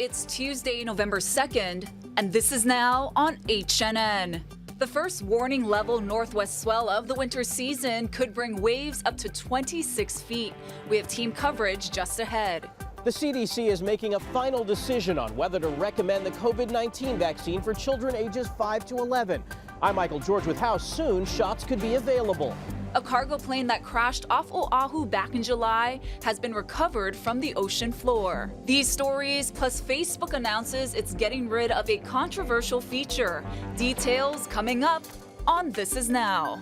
It's Tuesday, November 2nd, and this is now on HNN. The first warning level northwest swell of the winter season could bring waves up to 26 feet. We have team coverage just ahead. The CDC is making a final decision on whether to recommend the COVID-19 vaccine for children ages 5 to 11. I'm Michael George with how soon shots could be available. A cargo plane that crashed off Oahu back in July has been recovered from the ocean floor. These stories, plus Facebook announces it's getting rid of a controversial feature. Details coming up on This Is Now.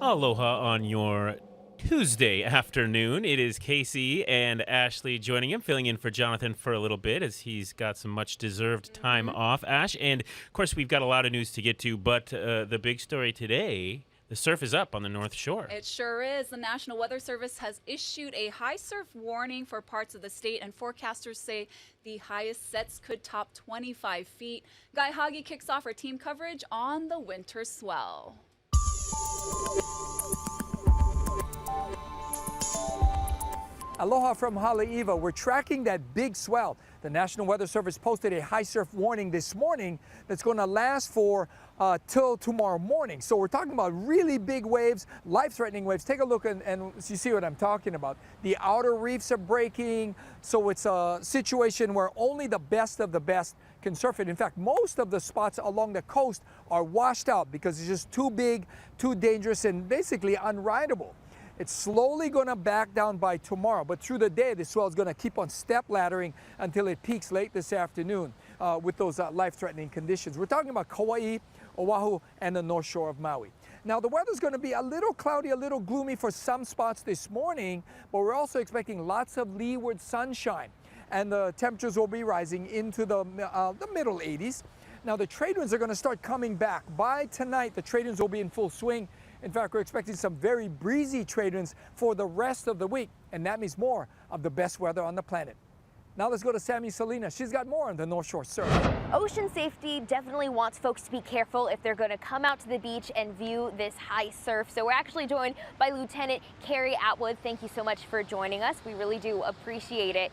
Aloha on your Tuesday afternoon. It is Casey and Ashley joining him, filling in for Jonathan for a little bit as he's got some much-deserved time off. Ash, and of course we've got a lot of news to get to, but the big story today, the surf is up on the North Shore. It sure is. The National Weather Service has issued a high surf warning for parts of the state, and forecasters say the highest sets could top 25 feet. Guy Hagi kicks off our team coverage on the winter swell. Aloha from Haleiwa. We're tracking that big swell. The National Weather Service posted a high surf warning this morning that's going to last for till tomorrow morning. So we're talking about really big waves, life-threatening waves. Take a look and you see what I'm talking about. The outer reefs are breaking, so it's a situation where only the best of the best can surf it. In fact, most of the spots along the coast are washed out because it's just too big, too dangerous, and basically unrideable. It's slowly going to back down by tomorrow, but through the day, the swell is going to keep on step laddering until it peaks late this afternoon with those life-threatening conditions. We're talking about Kauai, Oahu, and the North Shore of Maui. Now, the weather's going to be a little cloudy, a little gloomy for some spots this morning, but we're also expecting lots of leeward sunshine, and the temperatures will be rising into the middle 80s. Now, the trade winds are going to start coming back. By tonight, the trade winds will be in full swing. In fact, we're expecting some very breezy trade winds for the rest of the week, and that means more of the best weather on the planet. Now let's go to Sammy Salinas. She's got more on the North Shore surf. Ocean safety definitely wants folks to be careful if they're going to come out to the beach and view this high surf. So we're actually joined by Lieutenant Carrie Atwood. Thank you so much for joining us. We really do appreciate it.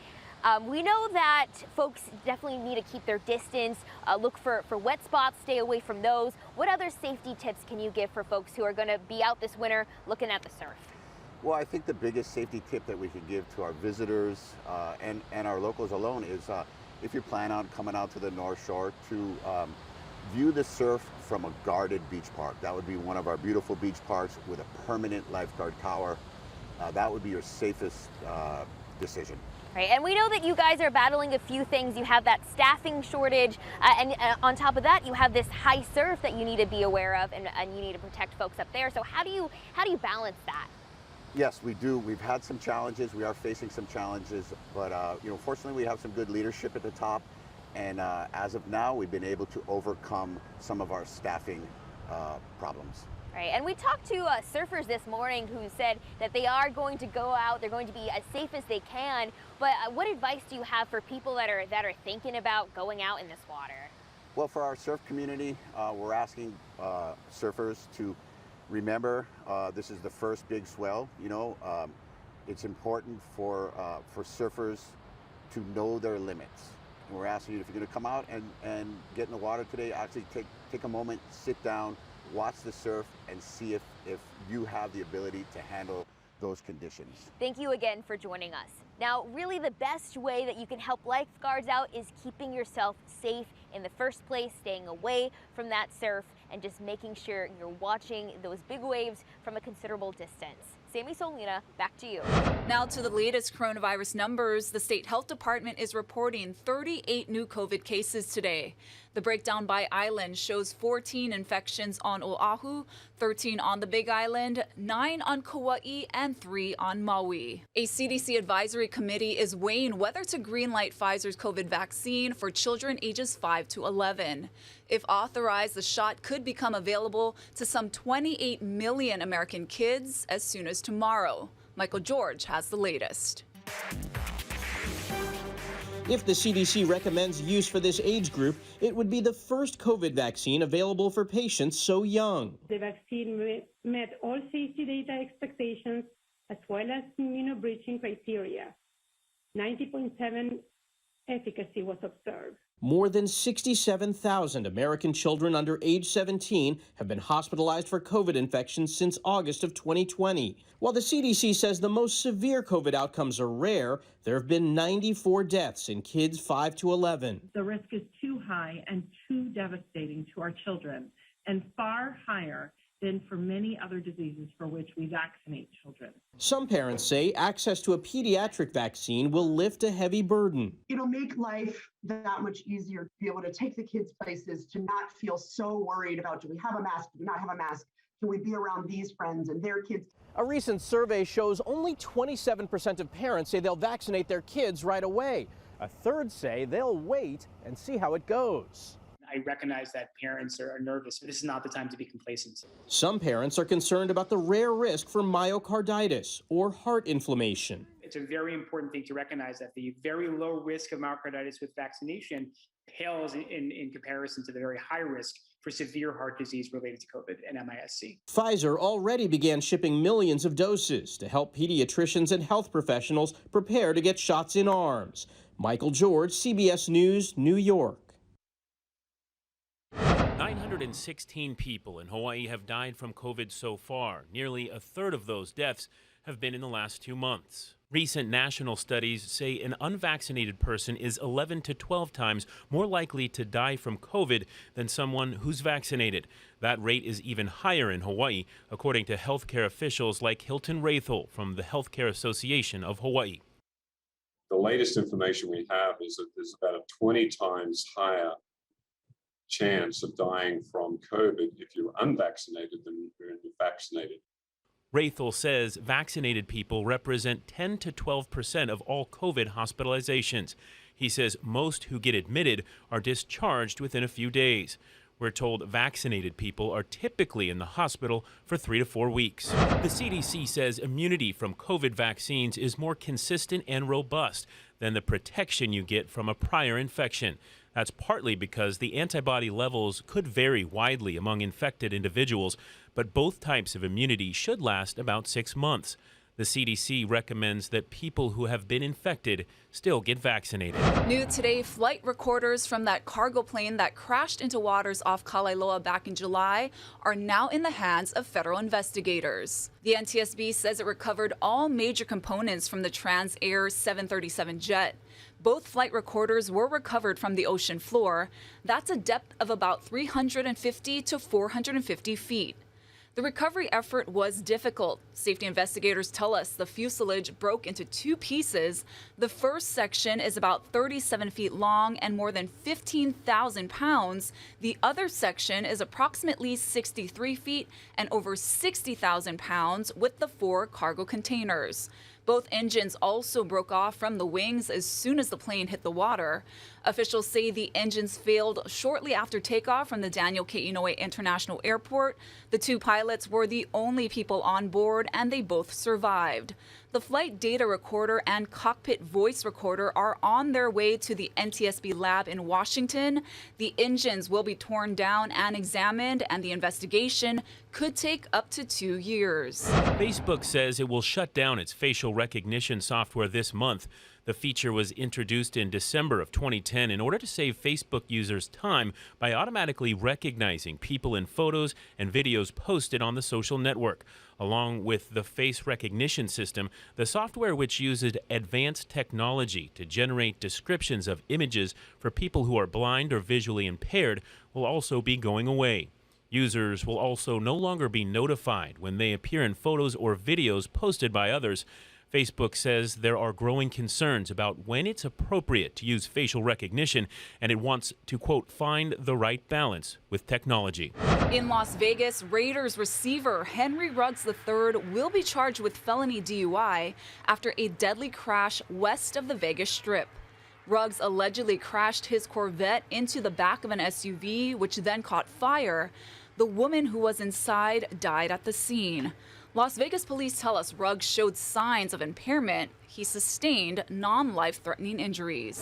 We know that folks definitely need to keep their distance, look for wet spots, stay away from those. What other safety tips can you give for folks who are going to be out this winter looking at the surf? Well, I think the biggest safety tip that we can give to our visitors and our locals alone is if you plan on coming out to the North Shore to view the surf from a guarded beach park. That would be one of our beautiful beach parks with a permanent lifeguard tower. That would be your safest decision. Right, and we know that you guys are battling a few things. You have that staffing shortage, and on top of that, you have this high surf that you need to be aware of, and you need to protect folks up there. So how do you balance that? Yes, we do. We've had some challenges. We are facing some challenges, but fortunately, we have some good leadership at the top, and as of now, we've been able to overcome some of our staffing problems. Right, and we talked to surfers this morning who said that they are going to go out, they're going to be as safe as they can, but what advice do you have for people that are thinking about going out in this water? Well, for our surf community, we're asking surfers to remember this is the first big swell. It's important for surfers to know their limits. And we're asking you, if you're going to come out and get in the water today, actually take a moment, sit down, watch the surf, and see if you have the ability to handle those conditions. Thank you again for joining us. Now, really the best way that you can help lifeguards out is keeping yourself safe in the first place, staying away from that surf, and just making sure you're watching those big waves from a considerable distance. Sammy Solina, back to you. Now to the latest coronavirus numbers. The state health department is reporting 38 new COVID cases today. The breakdown by island shows 14 infections on Oahu, 13 on the Big Island, 9 on Kauai, and 3 on Maui. A CDC advisory committee is weighing whether to greenlight Pfizer's COVID vaccine for children ages 5 to 11. If authorized, the shot could become available to some 28 million American kids as soon as tomorrow. Michael George has the latest. If the CDC recommends use for this age group, it would be the first COVID vaccine available for patients so young. The vaccine met all safety data expectations as well as immunobridging criteria. 90.7 efficacy was observed. More than 67,000 American children under age 17 have been hospitalized for COVID infections since August of 2020. While the CDC says the most severe COVID outcomes are rare, there have been 94 deaths in kids 5 to 11. The risk is too high and too devastating to our children, and far higher than for many other diseases for which we vaccinate children. Some parents say access to a pediatric vaccine will lift a heavy burden. It'll make life that much easier to be able to take the kids places, to not feel so worried about, do we have a mask, do we not have a mask, can we be around these friends and their kids. A recent survey shows only 27% of parents say they'll vaccinate their kids right away. A third say they'll wait and see how it goes. I recognize that parents are nervous. This is not the time to be complacent. Some parents are concerned about the rare risk for myocarditis or heart inflammation. It's a very important thing to recognize that the very low risk of myocarditis with vaccination pales in comparison to the very high risk for severe heart disease related to COVID and MIS-C. Pfizer already began shipping millions of doses to help pediatricians and health professionals prepare to get shots in arms. Michael George, CBS News, New York. 916 people in Hawaii have died from COVID so far. Nearly a third of those deaths have been in the last 2 months. Recent national studies say an unvaccinated person is 11 to 12 times more likely to die from COVID than someone who's vaccinated. That rate is even higher in Hawaii, according to healthcare officials like Hilton Rathel from the Healthcare Association of Hawaii. The latest information we have is that there's about a 20 times higher chance of dying from COVID if you're unvaccinated than if you're vaccinated. Rathel says vaccinated people represent 10 to 12% of all COVID hospitalizations. He says most who get admitted are discharged within a few days. We're told vaccinated people are typically in the hospital for 3 to 4 weeks. The CDC says immunity from COVID vaccines is more consistent and robust than the protection you get from a prior infection. That's partly because the antibody levels could vary widely among infected individuals, but both types of immunity should last about 6 months. The CDC recommends that people who have been infected still get vaccinated. New today, flight recorders from that cargo plane that crashed into waters off Kailua back in July are now in the hands of federal investigators. The NTSB says it recovered all major components from the Trans Air 737 jet. Both flight recorders were recovered from the ocean floor. That's a depth of about 350 to 450 feet. The recovery effort was difficult. Safety investigators tell us the fuselage broke into 2 pieces. The first section is about 37 feet long and more than 15,000 pounds. The other section is approximately 63 feet and over 60,000 pounds with the 4 cargo containers. Both engines also broke off from the wings as soon as the plane hit the water. Officials say the engines failed shortly after takeoff from the Daniel K. Inouye International Airport. The 2 pilots were the only people on board, and they both survived. The flight data recorder and cockpit voice recorder are on their way to the NTSB lab in Washington. The engines will be torn down and examined, and the investigation could take up to 2 years. Facebook says it will shut down its facial recognition software this month. The feature was introduced in December of 2010 in order to save Facebook users time by automatically recognizing people in photos and videos posted on the social network. Along with the face recognition system, the software, which uses advanced technology to generate descriptions of images for people who are blind or visually impaired, will also be going away. Users will also no longer be notified when they appear in photos or videos posted by others. Facebook says there are growing concerns about when it's appropriate to use facial recognition, and it wants to, quote, find the right balance with technology. In Las Vegas, Raiders receiver Henry Ruggs III will be charged with felony DUI after a deadly crash west of the Vegas Strip. Ruggs allegedly crashed his Corvette into the back of an SUV, which then caught fire. The woman who was inside died at the scene. Las Vegas police tell us Ruggs showed signs of impairment. He sustained non-life-threatening injuries.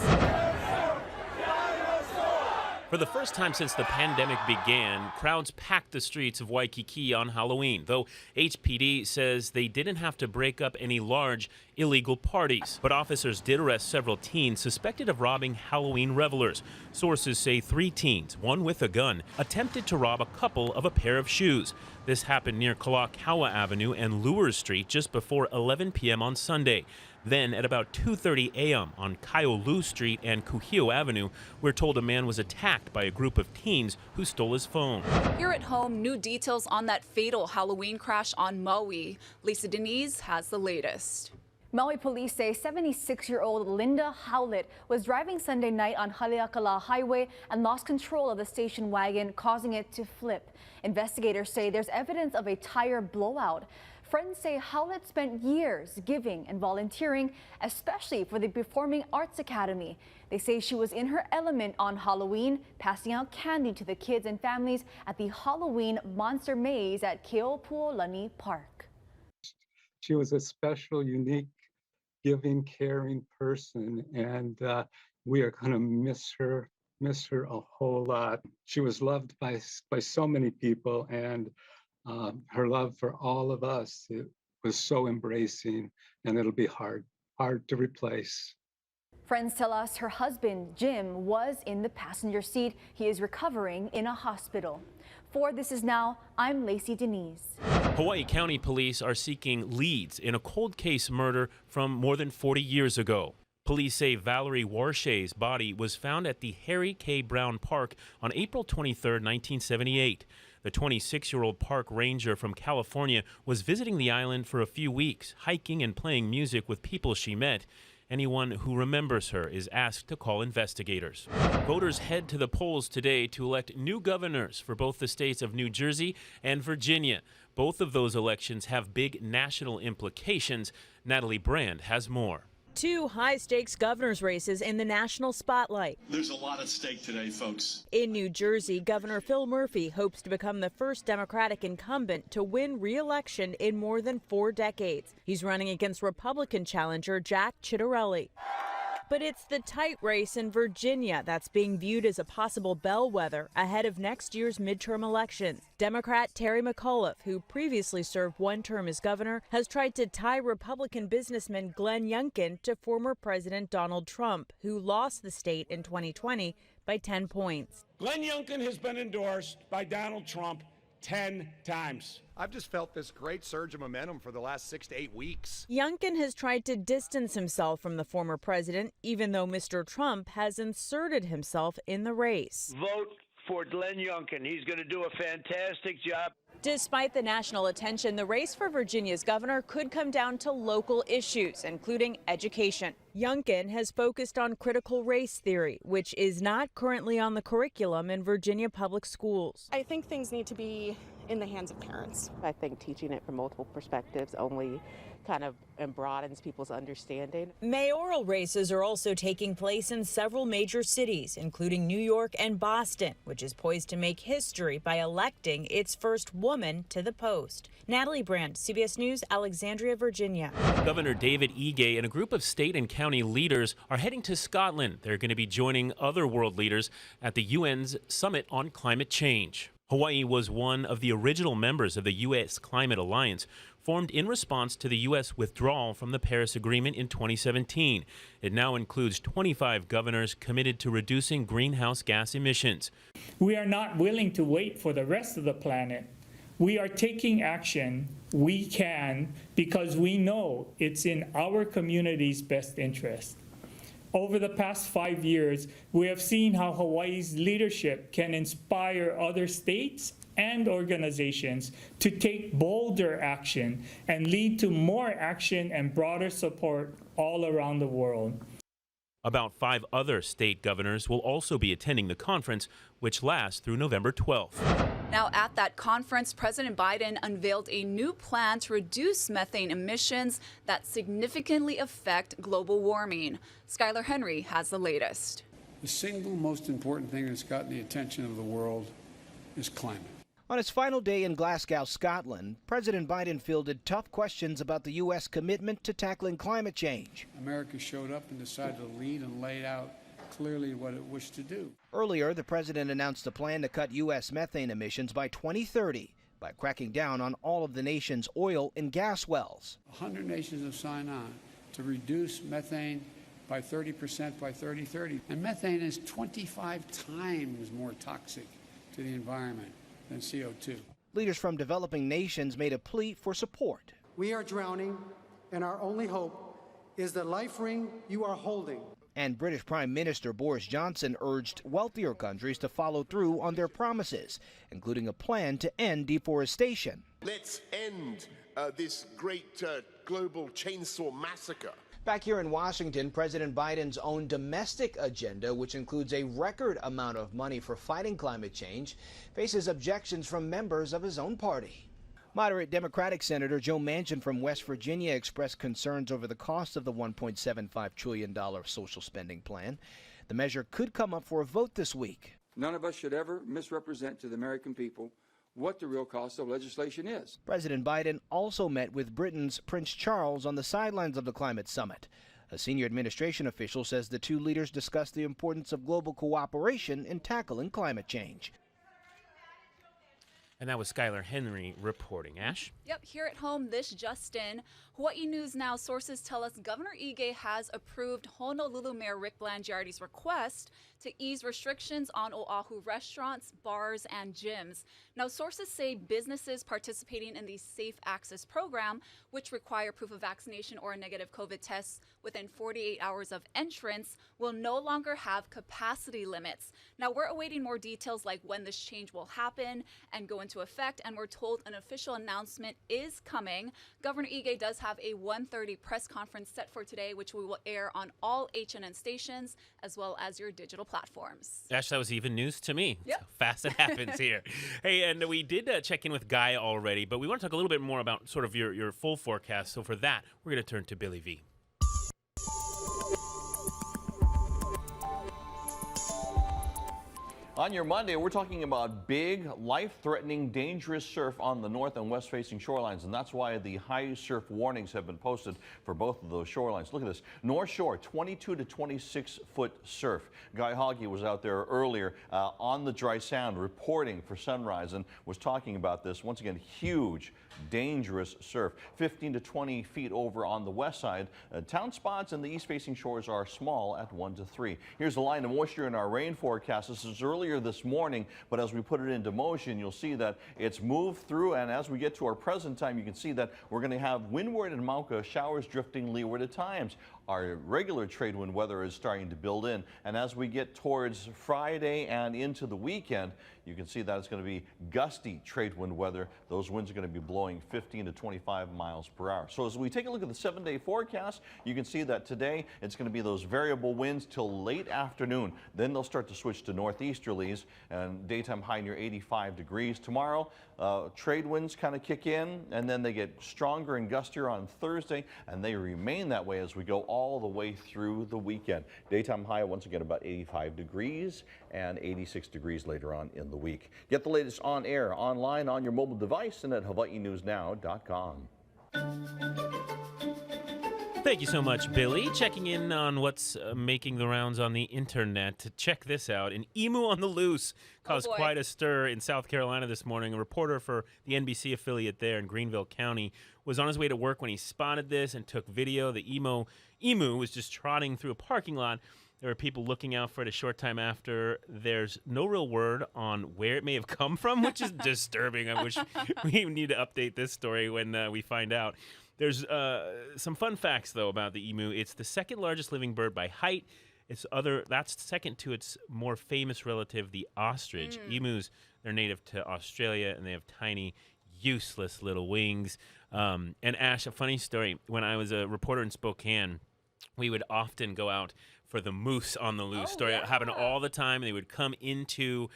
For the first time since the pandemic began, crowds packed the streets of Waikiki on Halloween, though HPD says they didn't have to break up any large illegal parties. But officers did arrest several teens suspected of robbing Halloween revelers. Sources say 3 teens, one with a gun, attempted to rob a couple of a pair of shoes. This happened near Kalakaua Avenue and Lewis Street just before 11 p.m. on Sunday. Then, at about 2:30 a.m. on Kaiolu Street and Kuhio Avenue, we're told a man was attacked by a group of teens who stole his phone. Here at home, new details on that fatal Halloween crash on Maui. Lisa Denise has the latest. Maui police say 76-year-old Linda Howlett was driving Sunday night on Haleakala Highway and lost control of the station wagon, causing it to flip. Investigators say there's evidence of a tire blowout. Friends say Howlett spent years giving and volunteering, especially for the Performing Arts Academy. They say she was in her element on Halloween, passing out candy to the kids and families at the Halloween Monster Maze at KAPOLEI Park. She was a special, unique, giving, caring person, and we are going to miss her a whole lot. She was loved by so many people, and her love for all of us, it was so embracing, and it'll be hard to replace. Friends tell us her husband, Jim, was in the passenger seat. He is recovering in a hospital. For This Is Now, I'm Lacey Denise. Hawaii County Police are seeking leads in a cold case murder from more than 40 years ago. Police say Valerie Warshay's body was found at the Harry K. Brown Park on April 23, 1978. The 26-year-old park ranger from California was visiting the island for a few weeks, hiking and playing music with people she met. Anyone who remembers her is asked to call investigators. Voters head to the polls today to elect new governors for both the states of New Jersey and Virginia. Both of those elections have big national implications. Natalie Brand has more. 2 high-stakes governor's races in the national spotlight. There's a lot at stake today, folks. In New Jersey, Governor Phil Murphy hopes to become the first Democratic incumbent to win re-election in more than 4 decades. He's running against Republican challenger Jack Ciattarelli. But it's the tight race in Virginia that's being viewed as a possible bellwether ahead of next year's midterm elections. Democrat Terry McAuliffe, who previously served 1 term as governor, has tried to tie Republican businessman Glenn Youngkin to former President Donald Trump, who lost the state in 2020 by 10 points. Glenn Youngkin has been endorsed by Donald Trump 10 times. I've just felt this great surge of momentum for the last 6 to 8 weeks. Youngkin has tried to distance himself from the former president, even though Mr. Trump has inserted himself in the race. Vote for Glenn Youngkin. He's going to do a fantastic job. Despite the national attention, the race for Virginia's governor could come down to local issues, including education. Youngkin has focused on critical race theory, which is not currently on the curriculum in Virginia public schools. I think things need to be in the hands of parents. I think teaching it from multiple perspectives only kind of broadens people's understanding. Mayoral races are also taking place in several major cities, including New York and Boston, which is poised to make history by electing its first woman to the post. Natalie Brand, CBS News, Alexandria, Virginia. Governor David Ige and a group of state and county leaders are heading to Scotland. They're going to be joining other world leaders at the UN's Summit on Climate Change. Hawaii was one of the original members of the U.S. Climate Alliance, formed in response to the U.S. withdrawal from the Paris Agreement in 2017. It now includes 25 governors committed to reducing greenhouse gas emissions. We are not willing to wait for the rest of the planet. We are taking action. We can, because we know it's in our community's best interest. Over the past 5 years, we have seen how Hawaii's leadership can inspire other states and organizations to take bolder action and lead to more action and broader support all around the world. About 5 other state governors will also be attending the conference, which lasts through November 12th. Now, at that conference, President Biden unveiled a new plan to reduce methane emissions that significantly affect global warming. Skylar Henry has the latest. The single most important thing that's gotten the attention of the world is climate. On its final day in Glasgow, Scotland, President Biden fielded tough questions about the U.S. commitment to tackling climate change. America showed up and decided to lead and laid out clearly what it wished to do. Earlier, the president announced a plan to cut U.S. methane emissions by 2030 by cracking down on all of the nation's oil and gas wells. 100 nations have signed on to reduce methane by 30% by 2030. And methane is 25 times more toxic to the environment than CO2. Leaders from developing nations made a plea for support. We are drowning, and our only hope is the life ring you are holding. And British Prime Minister Boris Johnson urged wealthier countries to follow through on their promises, including a plan to end deforestation. Let's end this great global chainsaw massacre. Back here in Washington, President Biden's own domestic agenda, which includes a record amount of money for fighting climate change, faces objections from members of his own party. Moderate Democratic Senator Joe Manchin from West Virginia expressed concerns over the cost of the $1.75 trillion social spending plan. The measure could come up for a vote this week. None of us should ever misrepresent to the American people what the real cost of legislation is. President Biden also met with Britain's Prince Charles on the sidelines of the climate summit. A senior administration official says the two leaders discussed the importance of global cooperation in tackling climate change. And that was Skylar Henry reporting. Ash? Yep, here at home, this just in. Hawaii News Now sources tell us Governor Ige has approved Honolulu Mayor Rick Blangiardi's request to ease restrictions on Oahu restaurants, bars, and gyms. Now, sources say businesses participating in the Safe Access program, which require proof of vaccination or a negative COVID test within 48 hours of entrance, will no longer have capacity limits. Now, we're awaiting more details like when this change will happen and go into effect, and we're told an official announcement is coming. Governor Ige does have a 1:30 press conference set for today, which we will air on all HNN stations as well as your digital platforms. Ash, that was even news to me. Yep. That's how fast it happens here. Hey, and we did check in with Guy already, but we want to talk a little bit more about sort of your full forecast. So for that, we're going to turn to Billy V. On your Monday, we're talking about big, life-threatening, dangerous surf on the north and west-facing shorelines, and that's why the high surf warnings have been posted for both of those shorelines. Look at this. North Shore, 22 to 26-foot surf. Guy Hoggy was out there earlier on the dry sound reporting for Sunrise and was talking about this. Once again, huge, dangerous surf. 15 to 20 feet over on the west side. Town spots and the east-facing shores are small at 1 to 3. Here's the line of moisture in our rain forecast. This is earlier this morning, but as we put it into motion, you'll see that it's moved through, and as we get to our present time, you can see that we're going to have windward and Mauka showers drifting leeward at times. Our regular trade wind weather is starting to build in, and as we get towards Friday and into the weekend, you can see that it's going to be gusty trade wind weather. Those winds are going to be blowing 15 to 25 miles per hour. So as we take a look at the 7-day forecast, you can see that today it's going to be those variable winds till late afternoon. Then they'll start to switch to northeasterlies and daytime high near 85 degrees. Tomorrow, trade winds kind of kick in, and then they get stronger and gustier on Thursday, and they remain that way as we go all the way through the weekend. Daytime high once again about 85 degrees and 86 degrees later on in the week. Get the latest on air, online, on your mobile device, and at HawaiiNewsNow.com. Thank you so much, Billy. Checking in on what's making the rounds on the internet. Check this out. An emu on the loose caused quite a stir in South Carolina this morning. A reporter for the NBC affiliate there in Greenville County was on his way to work when he spotted this and took video. The emu was just trotting through a parking lot. There were people looking out for it a short time after. There's no real word on where it may have come from, which is disturbing. I wish we need to update this story when we find out. There's some fun facts, though, about the emu. It's the second largest living bird by height. That's second to its more famous relative, the ostrich. Emus, they're native to Australia, and they have tiny, useless little wings. And Ash, a funny story. When I was a reporter in Spokane, we would often go out for the moose on the loose story. It happened all the time. They would come into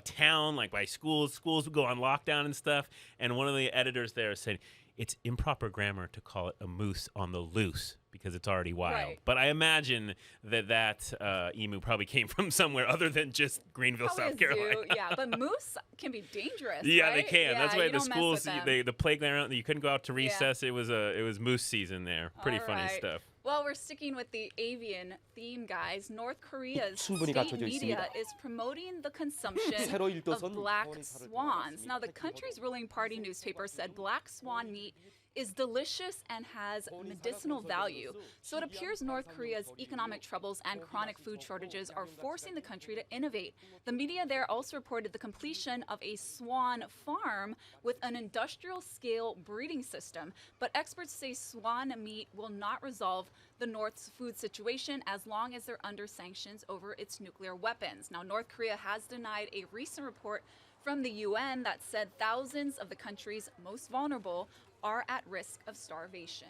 town, like by schools. Schools would go on lockdown and stuff. And one of the editors there said, it's improper grammar to call it a moose on the loose because it's already wild. Right. But I imagine that emu probably came from somewhere other than just Greenville, Probably South a zoo, Carolina. yeah, but moose can be dangerous. Yeah, right? they can. Yeah, That's why you the don't mess schools, with them. the playground, you couldn't go out to recess. Yeah. It was moose season there. Pretty All funny right. stuff. Well, we're sticking with the avian theme, guys. North Korea's 충분히 state 갖춰져 media 있습니다. is promoting the consumption 새로 of 일도선 black 차원이 다를 swans. 것 Now, the country's ruling party newspaper said black swan meat is delicious and has medicinal value. So it appears North Korea's economic troubles and chronic food shortages are forcing the country to innovate. The media there also reported the completion of a swan farm with an industrial-scale breeding system. But experts say swan meat will not resolve the North's food situation as long as they're under sanctions over its nuclear weapons. Now, North Korea has denied a recent report from the UN that said thousands of the country's most vulnerable are at risk of starvation.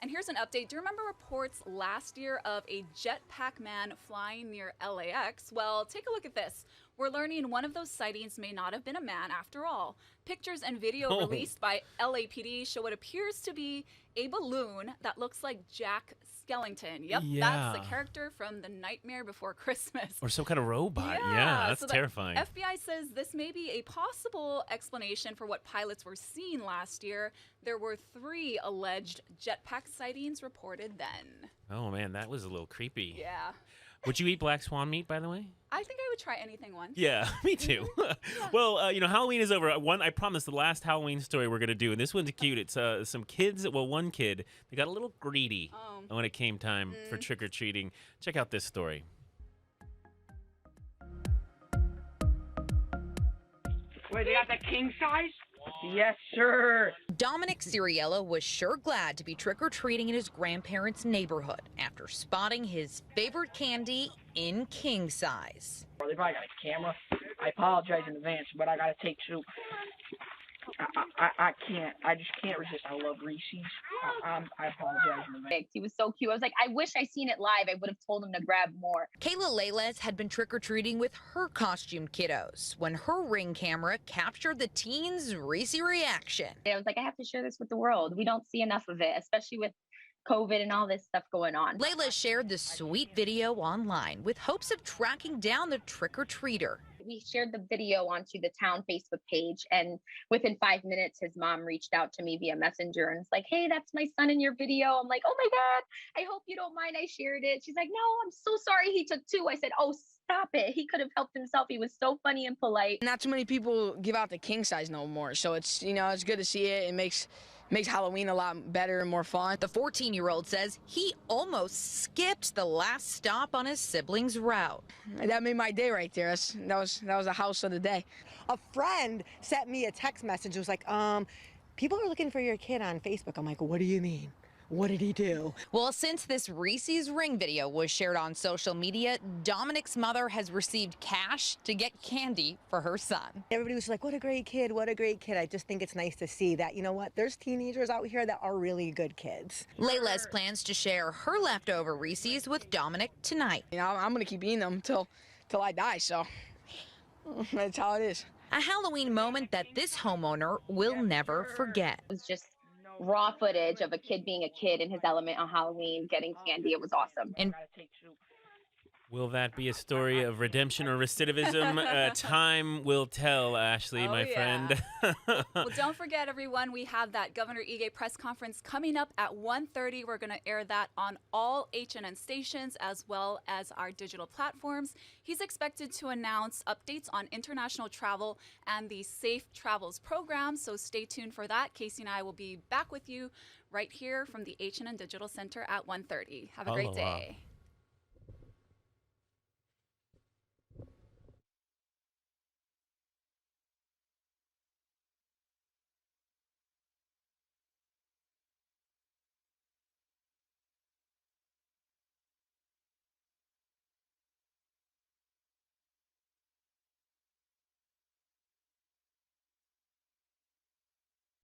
And here's an update. Do you remember reports last year of a jetpack man flying near LAX? Well, take a look at this. We're learning one of those sightings may not have been a man after all. Pictures and video released by LAPD show what appears to be a balloon that looks like Jack Skellington. Yep, that's the character from The Nightmare Before Christmas. Or some kind of robot. Yeah, that's so terrifying. The FBI says this may be a possible explanation for what pilots were seeing last year. There were 3 alleged jetpack sightings reported then. Oh, man, that was a little creepy. Yeah. Would you eat black swan meat, by the way? I think I would try anything once. Yeah, me too. Well, Halloween is over. I promised the last Halloween story we're going to do, and this one's cute. It's some kids, one kid, they got a little greedy when it came time for trick-or-treating. Check out this story. Wait, they got the king size? Yes, sir. Dominic Ciriello was sure glad to be trick-or-treating in his grandparents' neighborhood after spotting his favorite candy in king size. They probably got a camera. I apologize in advance, but I gotta take 2. I can't. I just can't resist. I love Reese's. I apologize in advance. He was so cute. I was like, I wish I seen it live. I would have told him to grab more. Kayla Leles had been trick-or-treating with her costume kiddos when her Ring camera captured the teens' Reese reaction. I was like, I have to share this with the world. We don't see enough of it, especially with COVID and all this stuff going on. Layla shared the sweet video online with hopes of tracking down the trick-or-treater. We shared the video onto the town Facebook page, and within 5 minutes, his mom reached out to me via Messenger and was like, hey, that's my son in your video. I'm like, oh my God, I hope you don't mind I shared it. She's like, no, I'm so sorry he took 2. I said, oh, stop it. He could have helped himself. He was so funny and polite. Not too many people give out the king size no more. So it's, it's good to see it. It makes Halloween a lot better and more fun. The 14-year-old says he almost skipped the last stop on his siblings' route. That made my day right there. That was the house of the day. A friend sent me a text message. It was like, people are looking for your kid on Facebook. I'm like, what do you mean? What did he do? Well, since this Reese's Ring video was shared on social media, Dominic's mother has received cash to get candy for her son. Everybody was like, what a great kid, what a great kid. I just think it's nice to see that, you know what, there's teenagers out here that are really good kids. Layla's plans to share her leftover Reese's with Dominic tonight. I'm going to keep eating them till I die, so that's how it is. A Halloween moment that this homeowner will never forget. It was just raw footage of a kid being a kid in his element on Halloween, getting candy. It was awesome. And will that be a story of redemption or recidivism? Time will tell, Ashley, my friend. Well, don't forget, everyone, we have that Governor Ige press conference coming up at 1:30. We're going to air that on all HNN stations as well as our digital platforms. He's expected to announce updates on international travel and the Safe Travels program, so stay tuned for that. Casey and I will be back with you right here from the HNN Digital Center at 1:30. Have a great day.